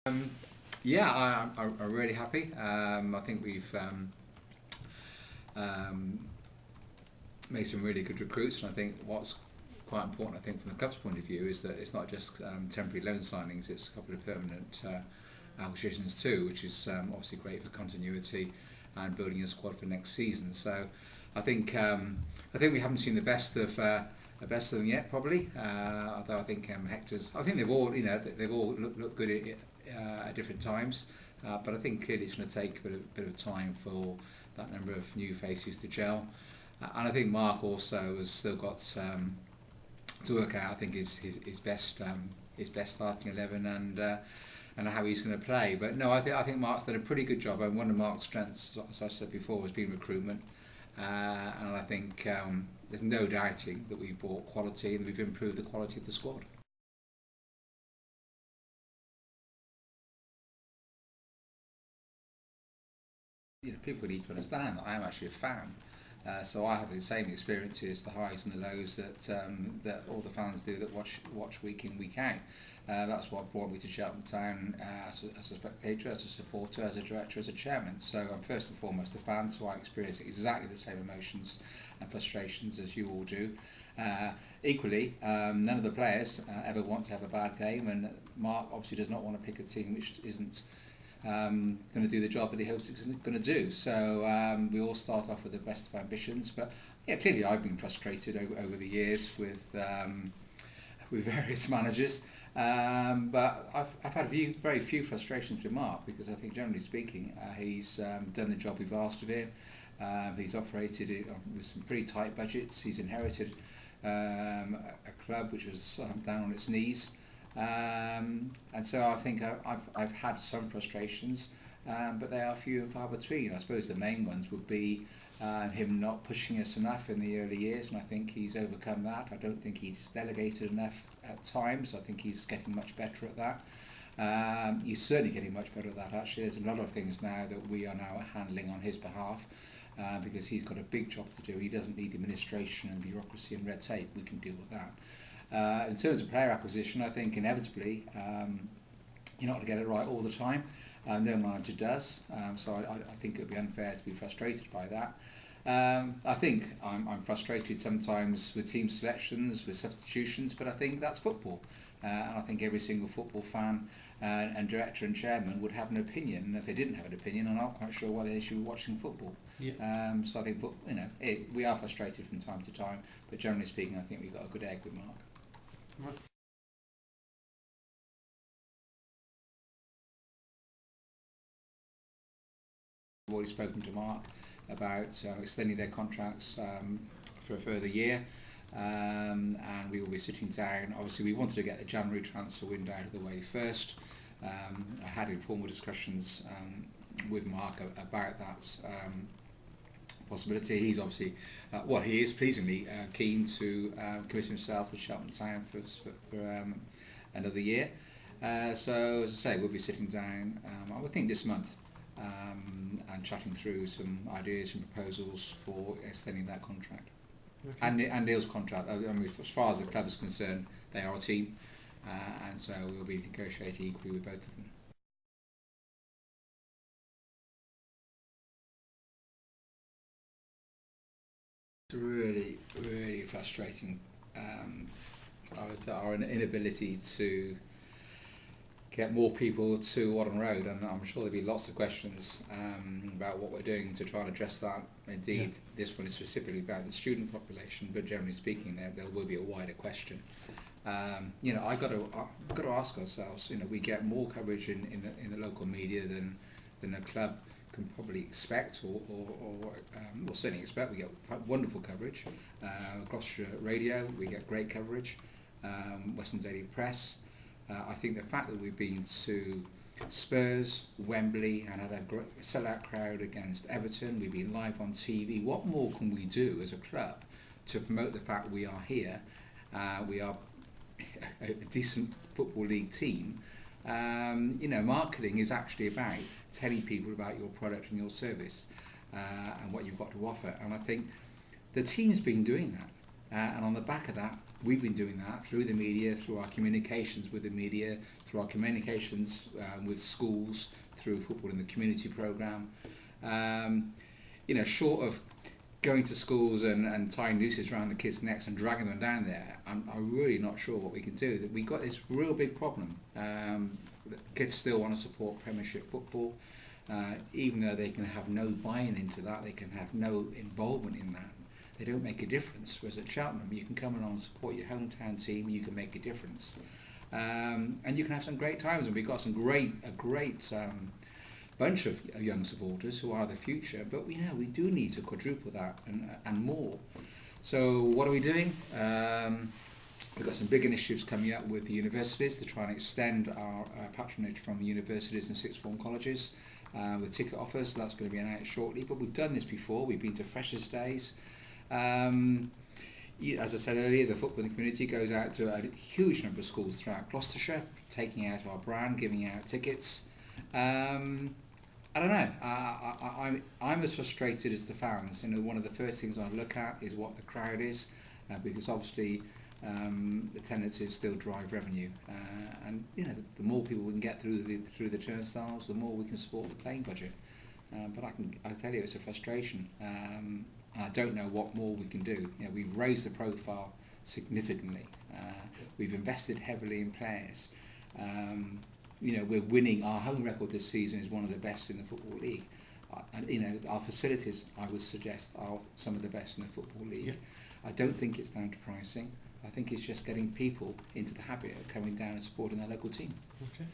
Um, yeah, I'm really happy. I think we've um, made some really good recruits, and I think what's quite important, I think, from the club's point of view, is that it's not just temporary loan signings; it's a couple of permanent acquisitions too, which is obviously great for continuity and building a squad for next season. So, I think I think we haven't seen the best of them yet, probably. Although I think Hector's, I think they've all looked good at different times. But I think clearly it's going to take a bit of time for that number of new faces to gel. And I think Mark also has still got to work out, I think, his best starting 11 and how he's going to play. But no, I think Mark's done a pretty good job. And one of Mark's strengths, as I said before, has been recruitment. And I think there's no doubting that we've brought quality and we've improved the quality of the squad. People need to understand that I am actually a fan. So I have the same experiences, the highs and the lows that all the fans do that watch week in, week out. That's what brought me to Cheltenham Town as a spectator, as a supporter, as a director, as a chairman. So I'm first and foremost a fan, so I experience exactly the same emotions and frustrations as you all do. Equally, none of the players ever want to have a bad game, and Mark obviously does not want to pick a team which isn't going to do the job that he hopes it's going to do. So we all start off with the best of ambitions, but yeah, clearly I've been frustrated over the years with various managers, but I've had very few frustrations with Mark, because I think generally speaking he's done the job we've asked of him. He's operated with some pretty tight budgets. He's inherited a club which was down on its knees. And so I think I've had some frustrations, but they are few and far between. I suppose the main ones would be him not pushing us enough in the early years, and I think he's overcome that. I don't think he's delegated enough at times. I think he's getting much better at that. He's certainly getting much better at that, actually. There's a lot of things now that we are now handling on his behalf, because he's got a big job to do. He doesn't need administration and bureaucracy and red tape. We can deal with that. In terms of player acquisition, I think inevitably you're not going to get it right all the time. No manager does, so I think it would be unfair to be frustrated by that. I think I'm frustrated sometimes with team selections, with substitutions, but I think that's football. And I think every single football fan and director and chairman would have an opinion. And if they didn't have an opinion, I'm not quite sure why they should be watching football. Yeah. So I think we are frustrated from time to time, but generally speaking, I think we've got a good egg with Mark. Right. I've already spoken to Mark about extending their contracts for a further year, and we will be sitting down. Obviously, we wanted to get the January transfer window out of the way first. I had informal discussions with Mark about that possibility. He's obviously, he is pleasingly keen to commit himself to Cheltenham Town for another year. So, as I say, we'll be sitting down, I would think this month, and chatting through some ideas and proposals for extending that contract. Okay. And Neil's contract. I mean, as far as the club is concerned, they are a team, and so we'll be negotiating equally with both of them. Really, really frustrating. Our inability to get more people to Whaddon Road, and I'm sure there'll be lots of questions about what we're doing to try and address that. Indeed, yeah. This one is specifically about the student population, but generally speaking, there will be a wider question. I've got to ask ourselves. We get more coverage in the local media than the club can probably expect, or certainly expect. We get wonderful coverage. Gloucestershire Radio, we get great coverage. Western Daily Press. I think the fact that we've been to Spurs, Wembley, and had a great sellout crowd against Everton, we've been live on TV. What more can we do as a club to promote the fact we are here? We are a decent football league team. Marketing is actually about telling people about your product and your service and what you've got to offer. And I think the team's been doing that. And on the back of that, we've been doing that through the media, through our communications with the media, through our communications with schools, through football in the community programme. Short of going to schools and tying nooses around the kids' necks and dragging them down there, I'm really not sure what we can do. That we've got this real big problem. Kids still want to support Premiership football, even though they can have no buy-in into that, they can have no involvement in that. They don't make a difference. Whereas at Cheltenham, you can come along and support your hometown team, you can make a difference. And you can have some great times, and we've got a great bunch of young supporters who are the future, but we do need to quadruple that and more. So what are we doing? We've got some big initiatives coming up with the universities to try and extend our patronage from universities and sixth form colleges with ticket offers. So that's going to be announced shortly, but we've done this before. We've been to Freshers' Days. As I said earlier, the football in the community goes out to a huge number of schools throughout Gloucestershire, taking out our brand, giving out tickets. I don't know. I'm as frustrated as the fans. One of the first things I look at is what the crowd is, because obviously the tendencies still drive revenue, and the more people we can get through the turnstiles, the more we can support the playing budget. But I tell you, it's a frustration, and I don't know what more we can do. We've raised the profile significantly. We've invested heavily in players. We're winning. Our home record this season is one of the best in the Football League. Our facilities, I would suggest, are some of the best in the Football League. Yeah. I don't think it's down to pricing. I think it's just getting people into the habit of coming down and supporting their local team. Okay.